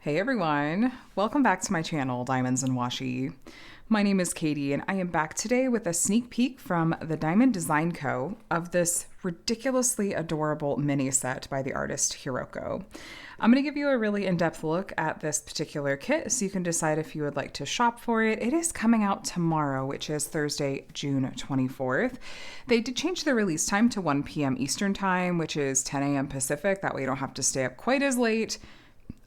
Hey everyone, welcome back to my channel, Diamonds and Washi. My name is Katie and I am back today with a sneak peek from the Diamond Design Co. of this ridiculously adorable mini set by the artist Hiroko. I'm going to give you a really in-depth look at this particular kit so you can decide if you would like to shop for it. It is coming out tomorrow, which is Thursday, June 24th. They did change the release time to 1 p.m. Eastern Time, which is 10 a.m. Pacific. That way you don't have to stay up quite as late.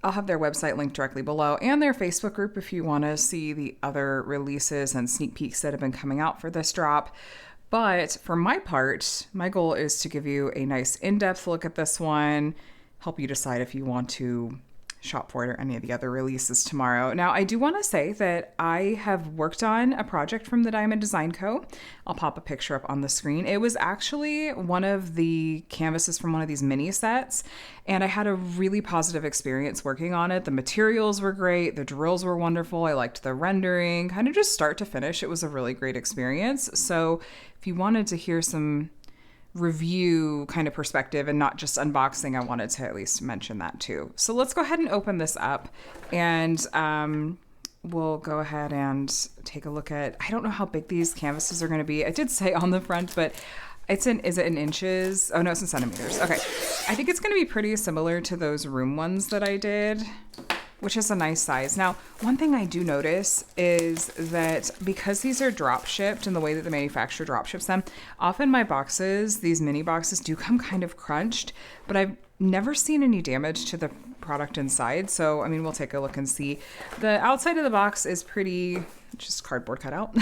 I'll have their website linked directly below and their Facebook group if you want to see the other releases and sneak peeks that have been coming out for this drop. But for my part, my goal is to give you a nice in-depth look at this one, help you decide if you want to shop for it or any of the other releases tomorrow. Now, I do want to say that I have worked on a project from the Diamond Design Co. I'll pop a picture up on the screen. It was actually one of the canvases from one of these mini sets, and I had a really positive experience working on it. The materials were great. The drills were wonderful. I liked the rendering. Kind of just start to finish, it was a really great experience. So if you wanted to hear some review kind of perspective and not just unboxing, I wanted to at least mention that too. So let's go ahead and open this up and we'll go ahead and take a look at, I don't know how big these canvases are going to be. I did say on the front, but is it in inches? Oh no, it's in centimeters. Okay. I think it's going to be pretty similar to those room ones that I did, which is a nice size. Now, one thing I do notice is that because these are drop shipped and the way that the manufacturer drop ships them, often my boxes, these mini boxes, do come kind of crunched, but I've never seen any damage to the product inside. So, I mean, we'll take a look and see. The outside of the box is pretty, just cardboard cutout.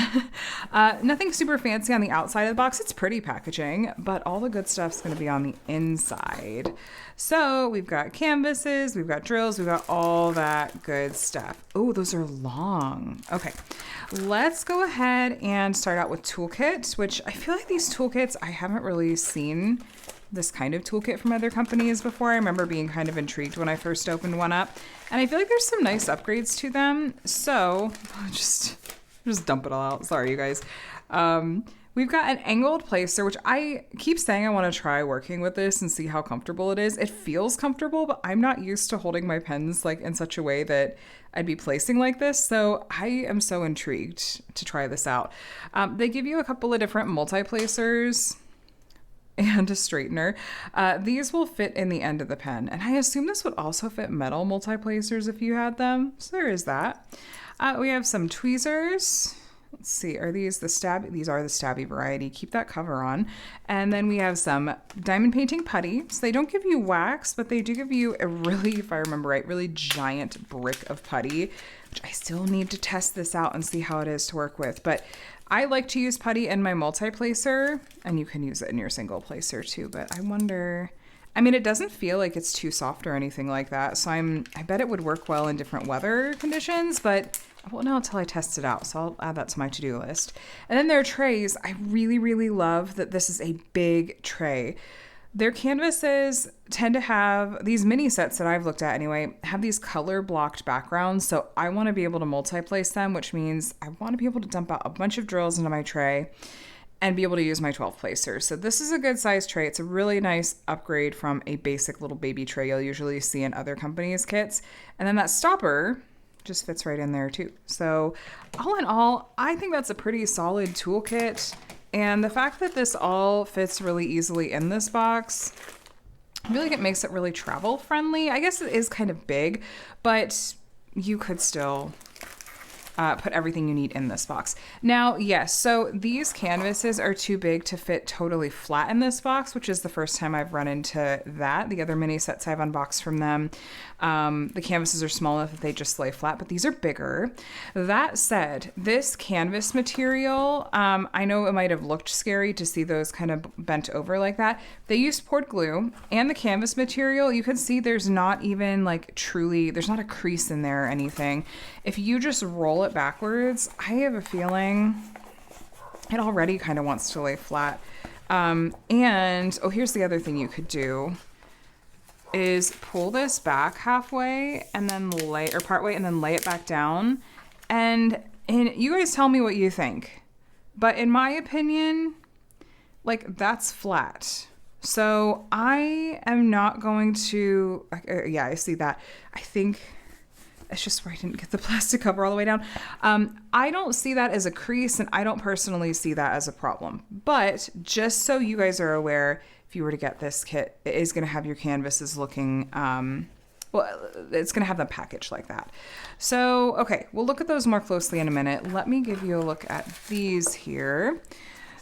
Nothing super fancy on the outside of the box. It's pretty packaging, but all the good stuff's going to be on the inside. So we've got canvases, we've got drills, we've got all that good stuff. Oh, those are long. Okay, let's go ahead and start out with toolkit, which I feel like these toolkits, I haven't really seen this kind of toolkit from other companies before. I remember being kind of intrigued when I first opened one up, and I feel like there's some nice upgrades to them. So just dump it all out. Sorry, you guys. We've got an angled placer, which I keep saying I want to try working with this and see how comfortable it is. It feels comfortable, but I'm not used to holding my pens like in such a way that I'd be placing like this. So I am so intrigued to try this out. They give you a couple of different multi-placers and a straightener. These will fit in the end of the pen. And I assume this would also fit metal multi-placers if you had them. So there is that. We have some tweezers. Let's see, are these the stabby? These are the stabby variety. Keep that cover on. And then we have some diamond painting putty. So they don't give you wax, but they do give you a really, if I remember right, really giant brick of putty, which I still need to test this out and see how it is to work with. But I like to use putty in my multi-placer, and you can use it in your single placer too. But I wonder, I mean, it doesn't feel like it's too soft or anything like that. So I bet it would work well in different weather conditions, but I won't know until I test it out. So I'll add that to my to-do list. And then their trays. I really, really love that this is a big tray. Their canvases tend to have, these mini sets that I've looked at anyway, have these color blocked backgrounds. So I want to be able to multi-place them, which means I want to be able to dump out a bunch of drills into my tray and be able to use my 12 placers. So this is a good size tray. It's a really nice upgrade from a basic little baby tray you'll usually see in other companies' kits. And then that stopper just fits right in there too. So all in all, I think that's a pretty solid toolkit. And the fact that this all fits really easily in this box, I feel like it makes it really travel friendly. I guess it is kind of big, but you could still put everything you need in this box. Now, yes, so these canvases are too big to fit totally flat in this box, which is the first time I've run into that. The other mini sets I've unboxed from them, the canvases are small enough that they just lay flat, but these are bigger. That said, this canvas material, I know it might have looked scary to see those kind of bent over like that. They used poured glue, and the canvas material, you can see there's not even like truly, there's not a crease in there or anything. If you just roll it backwards, I have a feeling it already kind of wants to lay flat. And, oh, here's the other thing you could do is pull this back halfway and then lay, or partway, and then lay it back down. And you guys tell me what you think. But in my opinion, like, that's flat. So I am not going to, yeah, I see that. I think It's just where I didn't get the plastic cover all the way down. I don't see that as a crease, and I don't personally see that as a problem. But just so you guys are aware, if you were to get this kit, it is going to have your canvases looking, well, it's going to have them packaged like that. So, okay, we'll look at those more closely in a minute. Let me give you a look at these here.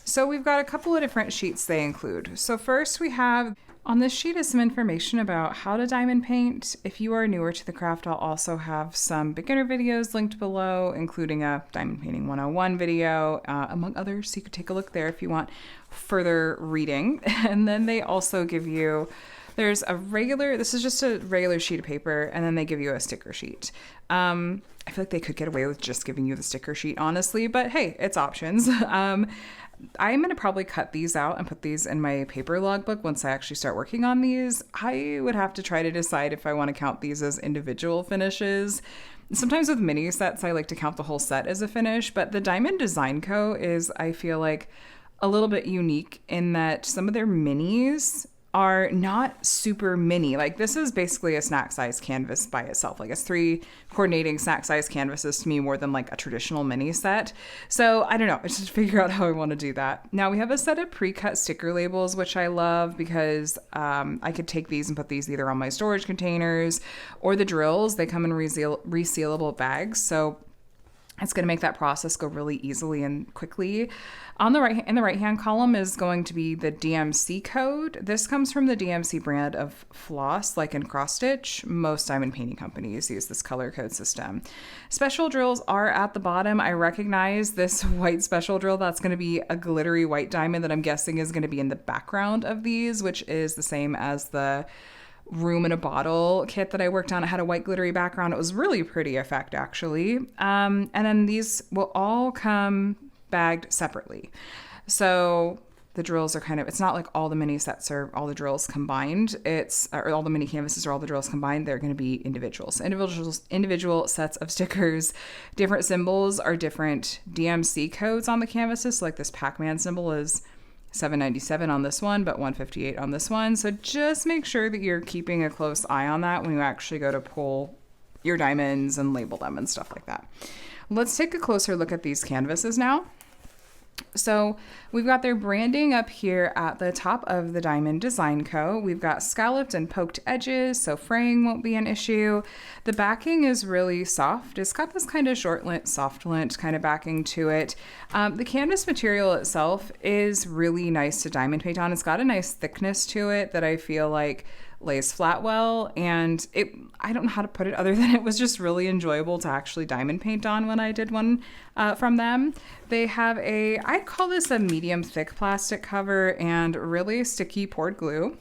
So we've got a couple of different sheets they include. So first we have, on this sheet is some information about how to diamond paint. If you are newer to the craft, I'll also have some beginner videos linked below, including a Diamond Painting 101 video, among others. So you could take a look there if you want further reading. And then they also give you, there's a regular, this is just a regular sheet of paper, and then they give you a sticker sheet. I feel like they could get away with just giving you the sticker sheet, honestly, but hey, it's options. I'm going to probably cut these out and put these in my paper logbook once I actually start working on these. I would have to try to decide if I want to count these as individual finishes. Sometimes with mini sets, I like to count the whole set as a finish, but the Diamond Design Co. is, I feel like, a little bit unique in that some of their minis are not super mini. Like this is basically a snack size canvas by itself. Like it's 3 coordinating snack size canvases to me more than like a traditional mini set. So I don't know, I just figure out how I want to do that. Now we have a set of pre-cut sticker labels, which I love because I could take these and put these either on my storage containers or the drills. They come in resealable bags. So it's going to make that process go really easily and quickly. On the right, in the right-hand column is going to be the DMC code. This comes from the DMC brand of floss, like in cross stitch. Most diamond painting companies use this color code system. Special drills are at the bottom. I recognize this white special drill. That's going to be a glittery white diamond that I'm guessing is going to be in the background of these, which is the same as the Room in a Bottle kit that I worked on. It had a white glittery background. It was really pretty effect, actually. And then these will all come bagged separately. So the drills are kind of, it's not like all the mini sets are all the drills combined. It's, or all the mini canvases are all the drills combined. They're going to be individuals. Individual sets of stickers. Different symbols are different DMC codes on the canvases. So like this Pac-Man symbol is $7.97 on this one, but $158 on this one. So just make sure that you're keeping a close eye on that when you actually go to pull your diamonds and label them and stuff like that. Let's take a closer look at these canvases now. So we've got their branding up here at the top of the Diamond Design Co. We've got scalloped and poked edges, so fraying won't be an issue. The backing is really soft. It's got this kind of short lint, soft lint kind of backing to it. The canvas material itself is really nice to diamond paint on. It's got a nice thickness to it that I feel like lays flat well, and I don't know how to put it other than it was just really enjoyable to actually diamond paint on when I did one from them. They have I'd call this a medium thick plastic cover and really sticky poured glue.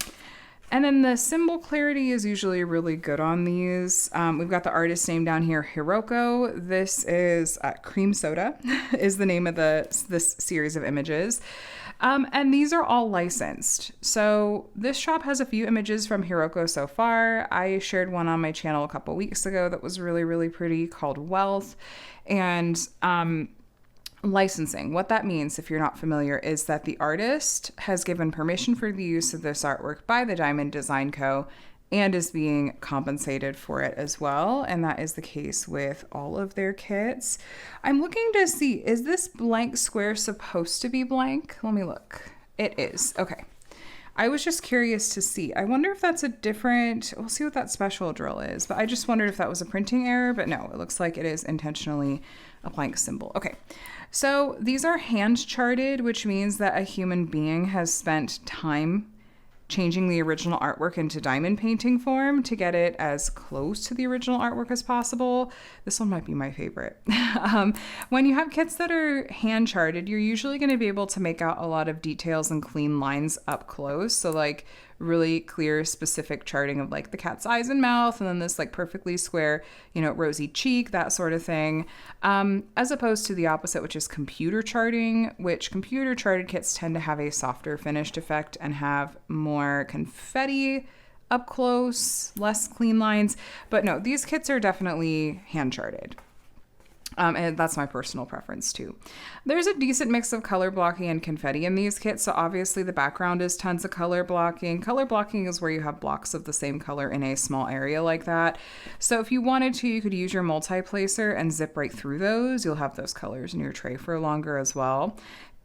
And then the symbol clarity is usually really good on these. We've got the artist name down here, Hiroko. This is Cream Soda is the name of this series of images. And these are all licensed. So this shop has a few images from Hiroko so far. I shared one on my channel a couple weeks ago that was really, really pretty called Wealth. And licensing, what that means, if you're not familiar, is that the artist has given permission for the use of this artwork by the Diamond Design Co. and is being compensated for it as well. And that is the case with all of their kits. I'm looking to see, is this blank square supposed to be blank? Let me look. It is. Okay. I was just curious to see. I wonder if that's a different, we'll see what that special drill is, but I just wondered if that was a printing error, but no, it looks like it is intentionally a blank symbol. Okay. So these are hand charted, which means that a human being has spent time changing the original artwork into diamond painting form to get it as close to the original artwork as possible. This one might be my favorite. When you have kits that are hand charted, you're usually going to be able to make out a lot of details and clean lines up close. So like really clear, specific charting of like the cat's eyes and mouth, and then this like perfectly square, rosy cheek, that sort of thing. As opposed to the opposite, which is computer charting, which computer charted kits tend to have a softer finished effect and have more confetti up close, less clean lines. But no, these kits are definitely hand charted. And that's my personal preference too. There's a decent mix of color blocking and confetti in these kits. So obviously the background is tons of color blocking. Color blocking is where you have blocks of the same color in a small area like that. So if you wanted to, you could use your multi-placer and zip right through those. You'll have those colors in your tray for longer as well.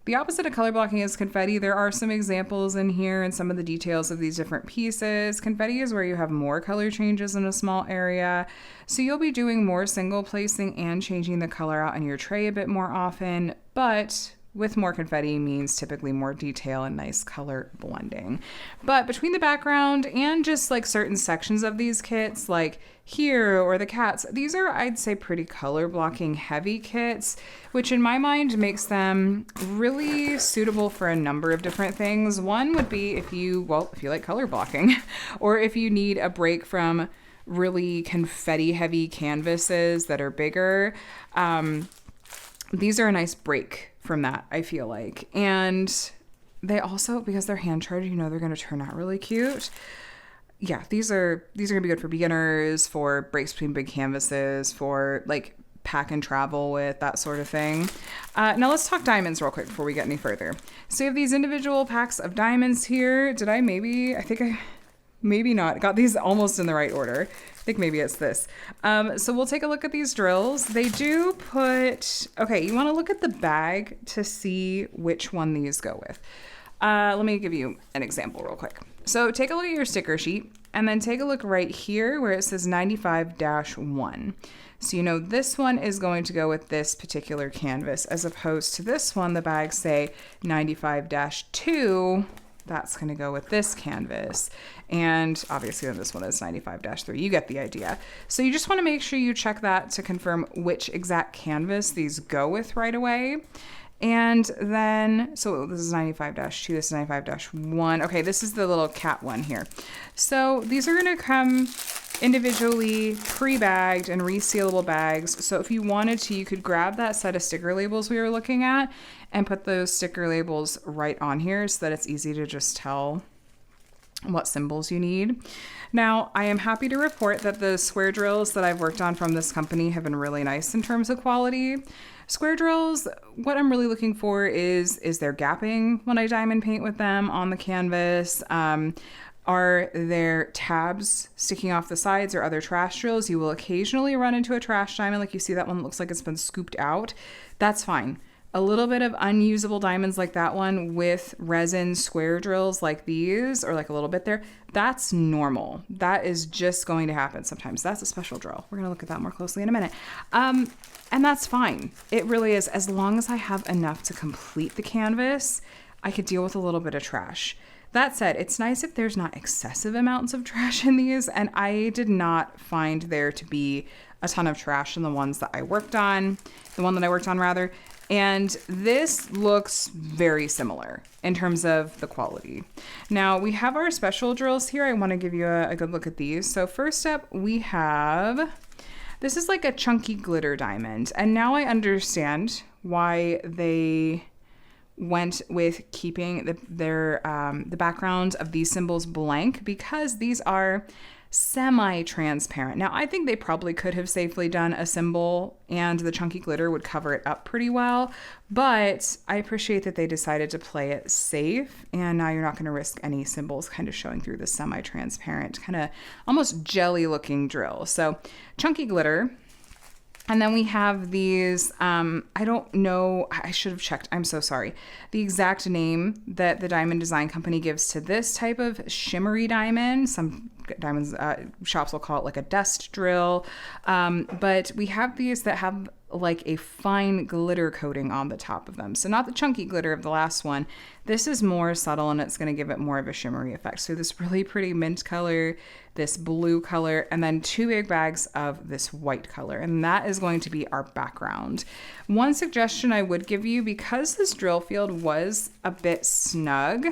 The opposite of color blocking is confetti. There are some examples in here and some of the details of these different pieces. Confetti is where you have more color changes in a small area. So you'll be doing more single placing and changing the color out in your tray a bit more often, but with more confetti means typically more detail and nice color blending. But between the background and just like certain sections of these kits, like here or the cats, these are, I'd say, pretty color blocking heavy kits, which in my mind makes them really suitable for a number of different things. One would be if you like color blocking, or if you need a break from really confetti heavy canvases that are bigger. These are a nice break from that, I feel like. And they also, because they're hand charged, you know they're going to turn out really cute. Yeah, these are going to be good for beginners, for breaks between big canvases, for like pack and travel with, that sort of thing. Now let's talk diamonds real quick before we get any further. So you have these individual packs of diamonds here. Maybe not. Got these almost in the right order. I think maybe it's this. So we'll take a look at these drills. They do put, okay, you want to look at the bag to see which one these go with. Let me give you an example real quick. So take a look at your sticker sheet and then take a look right here where it says 95-1. So you know this one is going to go with this particular canvas, as opposed to this one, the bags say 95-2. That's going to go with this canvas. And obviously then this one is 95-3. You get the idea. So you just want to make sure you check that to confirm which exact canvas these go with right away. And then, so this is 95-2, this is 95-1. Okay, this is the little cat one here. So these are going to come individually pre-bagged and resealable bags. So if you wanted to, you could grab that set of sticker labels we were looking at and put those sticker labels right on here so that it's easy to just tell what symbols you need. Now, I am happy to report that the square drills that I've worked on from this company have been really nice in terms of quality. Square drills, what I'm really looking for is there gapping when I diamond paint with them on the canvas? Are there tabs sticking off the sides or other trash drills? You will occasionally run into a trash diamond, like you see that one that looks like it's been scooped out. That's fine. A little bit of unusable diamonds like that one with resin square drills like these, or like a little bit there, that's normal. That is just going to happen sometimes. That's a special drill. We're going to look at that more closely in a minute. And that's fine. It really is. As long as I have enough to complete the canvas, I could deal with a little bit of trash. That said, it's nice if there's not excessive amounts of trash in these, and I did not find there to be a ton of trash in the ones that I worked on, the one that I worked on rather. And this looks very similar in terms of the quality. Now we have our special drills here. I want to give you a good look at these. So first up we have, this is like a chunky glitter diamond. And now I understand why they went with keeping the background of these symbols blank, because these are semi-transparent. Now, I think they probably could have safely done a symbol and the chunky glitter would cover it up pretty well, but I appreciate that they decided to play it safe, and now you're not going to risk any symbols kind of showing through the semi-transparent, kind of almost jelly-looking drill. So, chunky glitter. And then we have these, I don't know, I should have checked, I'm so sorry, the exact name that the diamond design company gives to this type of shimmery diamond. Some diamonds shops will call it like a dust drill, but we have these that have like a fine glitter coating on the top of them. So not the chunky glitter of the last one. This is more subtle and it's going to give it more of a shimmery effect. So this really pretty mint color, this blue color, and then two big bags of this white color. And that is going to be our background. One suggestion I would give you, because this drill field was a bit snug,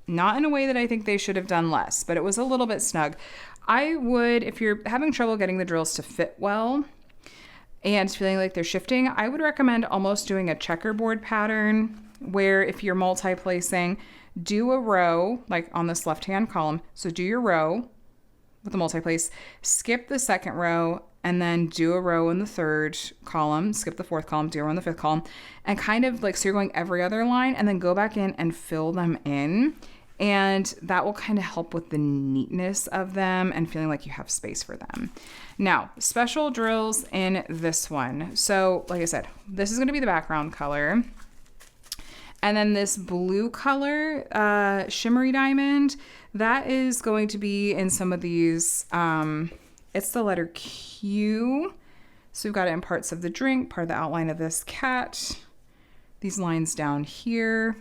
not in a way that I think they should have done less, but it was a little bit snug. I would, if you're having trouble getting the drills to fit well, and feeling like they're shifting, I would recommend almost doing a checkerboard pattern where if you're multi-placing, do a row, like on this left-hand column. So do your row, with the multi-place, skip the second row, and then do a row in the third column, skip the fourth column, do a row in the fifth column, and kind of like, so you're going every other line, and then go back in and fill them in. And that will kind of help with the neatness of them and feeling like you have space for them. Now, special drills in this one. So like I said, this is going to be the background color. And then this blue color, shimmery diamond, that is going to be in some of these, it's the letter Q. So we've got it in parts of the drink, part of the outline of this cat, these lines down here,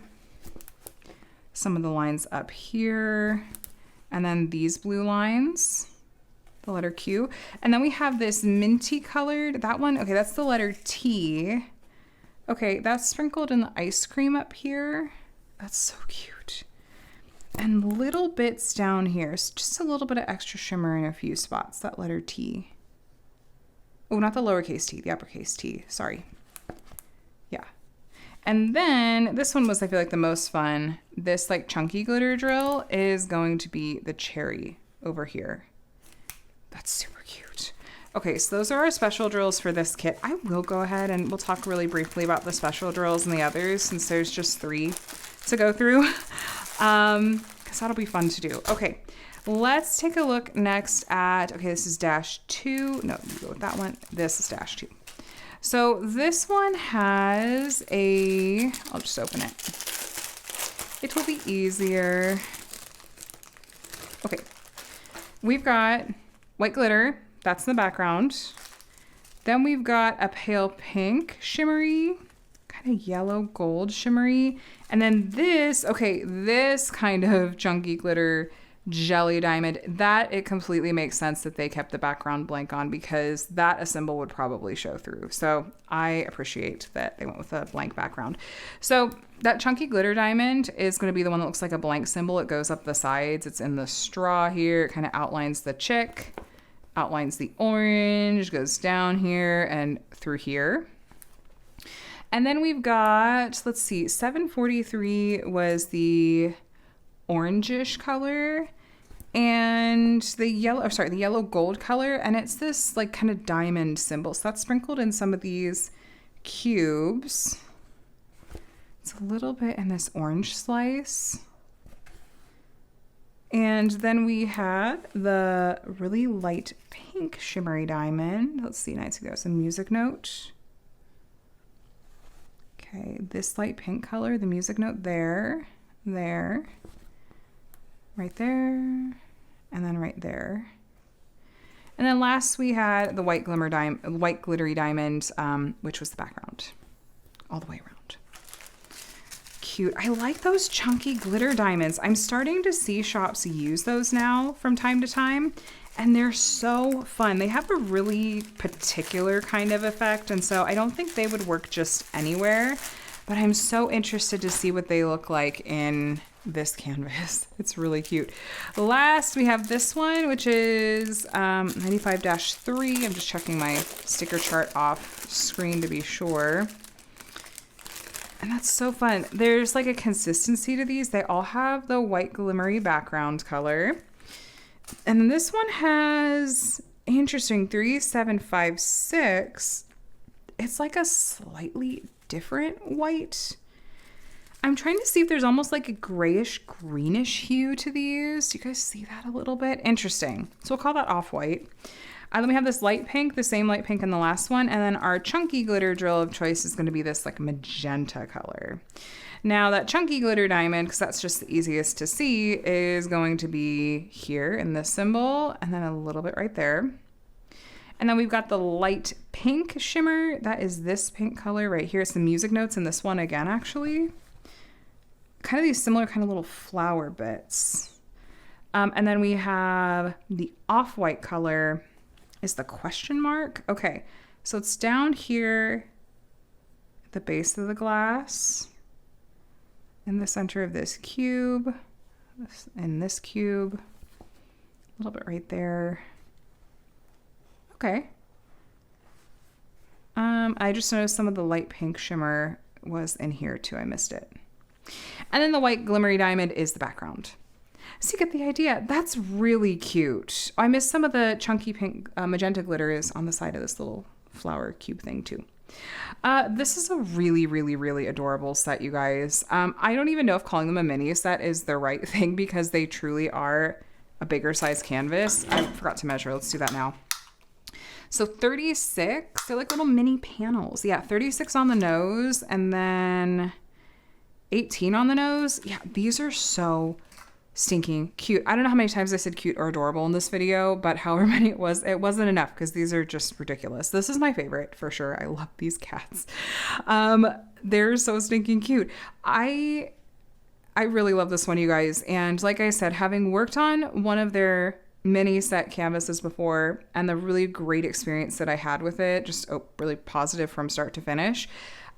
some of the lines up here, and then these blue lines, the letter Q. And then we have this minty colored, that one, okay, that's the letter T. Okay, that's sprinkled in the ice cream up here. That's so cute. And little bits down here. So just a little bit of extra shimmer in a few spots, that letter T. Oh, not the lowercase t, the uppercase T, sorry. Yeah. And then this one was, I feel like, the most fun. This like chunky glitter drill is going to be the cherry over here. That's super cute. Okay, so those are our special drills for this kit. I will go ahead and we'll talk really briefly about the special drills and the others, since there's just 3 to go through, because that'll be fun to do. Okay, let's take a look next at, okay, this is -2. No, you go with that one. This is -2. So this one has a, I'll just open it. It will be easier. Okay, we've got white glitter. That's in the background. Then we've got a pale pink shimmery, kind of yellow gold shimmery. And then this, okay, this kind of chunky glitter jelly diamond, that it completely makes sense that they kept the background blank on, because that a symbol would probably show through. So I appreciate that they went with a blank background. So that chunky glitter diamond is going to be the one that looks like a blank symbol. It goes up the sides. It's in the straw here. It kind of outlines the chick, outlines the orange, goes down here and through here. And then we've got, let's see, 743 was the orangish color, and the yellow, the yellow gold color, and it's this like kind of diamond symbol. So that's sprinkled in some of these cubes. It's a little bit in this orange slice. And then we had the really light pink shimmery diamond. Let's see, nice ago, some music note. Okay, this light pink color, the music note there, right there, and then right there. And then last we had the white glittery diamond, which was the background, all the way around. Cute. I like those chunky glitter diamonds. I'm starting to see shops use those now from time to time, and they're so fun. They have a really particular kind of effect, and so I don't think they would work just anywhere, but I'm so interested to see what they look like in this canvas. It's really cute. Last, we have this one, which is 95-3. I'm just checking my sticker chart off screen to be sure. And that's so fun. There's like a consistency to these. They all have the white glimmery background color. And then this one has, interesting, 3756. It's like a slightly different white. I'm trying to see if there's almost like a grayish greenish hue to these. Do you guys see that a little bit? Interesting. So we'll call that off-white. Then we have this light pink, the same light pink in the last one. And then our chunky glitter drill of choice is going to be this like magenta color. Now that chunky glitter diamond, because that's just the easiest to see, is going to be here in this symbol, and then a little bit right there. And then we've got the light pink shimmer. That is this pink color right here. It's the music notes in this one again, actually. Kind of these similar kind of little flower bits. And then we have the off-white color is the question mark. Okay, so it's down here at the base of the glass, in the center of this cube, in this cube, a little bit right there. Okay. I just noticed some of the light pink shimmer was in here too. I missed it. And then the white glimmery diamond is the background. So you get the idea. That's really cute. I missed some of the chunky pink magenta glitters on the side of this little flower cube thing too. This is a really, really, really adorable set, you guys. I don't even know if calling them a mini set is the right thing because they truly are a bigger size canvas. I forgot to measure. Let's do that now. So 36, they're like little mini panels. Yeah, 36 on the nose and then 18 on the nose. Yeah, these are so stinking cute. I don't know how many times I said cute or adorable in this video, but however many it wasn't enough because these are just ridiculous. This is my favorite for sure. I love these cats. They're so stinking cute. I really love this one, you guys. And like I said, having worked on one of their mini set canvases before and the really great experience that I had with it, just really positive from start to finish,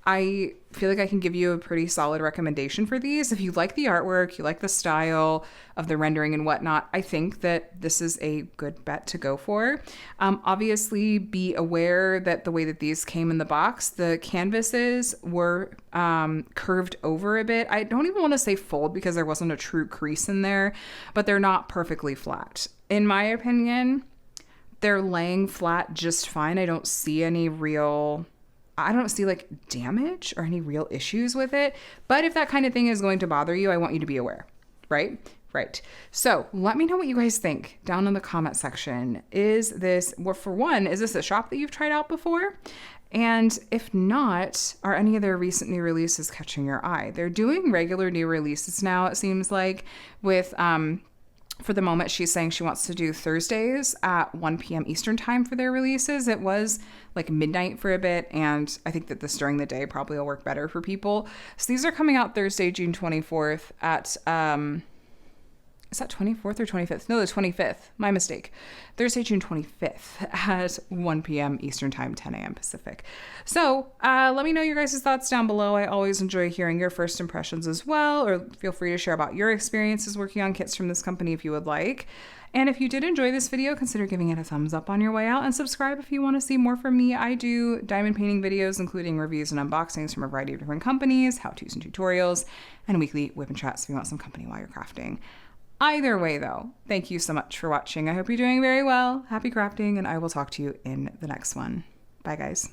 I feel like I can give you a pretty solid recommendation for these. If you like the artwork, you like the style of the rendering and whatnot, I think that this is a good bet to go for. Obviously, be aware that the way that these came in the box, the canvases were curved over a bit. I don't even want to say fold because there wasn't a true crease in there, but they're not perfectly flat. In my opinion, they're laying flat just fine. I don't see like damage or any real issues with it. But if that kind of thing is going to bother you, I want you to be aware, right? Right. So let me know what you guys think down in the comment section. Is this a shop that you've tried out before? And if not, are any of their recent new releases catching your eye? They're doing regular new releases now, it seems like, with for the moment, she's saying she wants to do Thursdays at 1 p.m. Eastern time for their releases. It was like midnight for a bit, and I think that this during the day probably will work better for people. So these are coming out Thursday, June 24th at, is that 24th or 25th? No, the 25th. My mistake. Thursday, June 25th at 1 p.m. Eastern time, 10 a.m. Pacific. So let me know your guys' thoughts down below. I always enjoy hearing your first impressions as well, or feel free to share about your experiences working on kits from this company if you would like. And if you did enjoy this video, consider giving it a thumbs up on your way out and subscribe if you want to see more from me. I do diamond painting videos, including reviews and unboxings from a variety of different companies, how-tos and tutorials, and weekly whip and chats if you want some company while you're crafting. Either way, though, thank you so much for watching. I hope you're doing very well. Happy crafting, and I will talk to you in the next one. Bye, guys.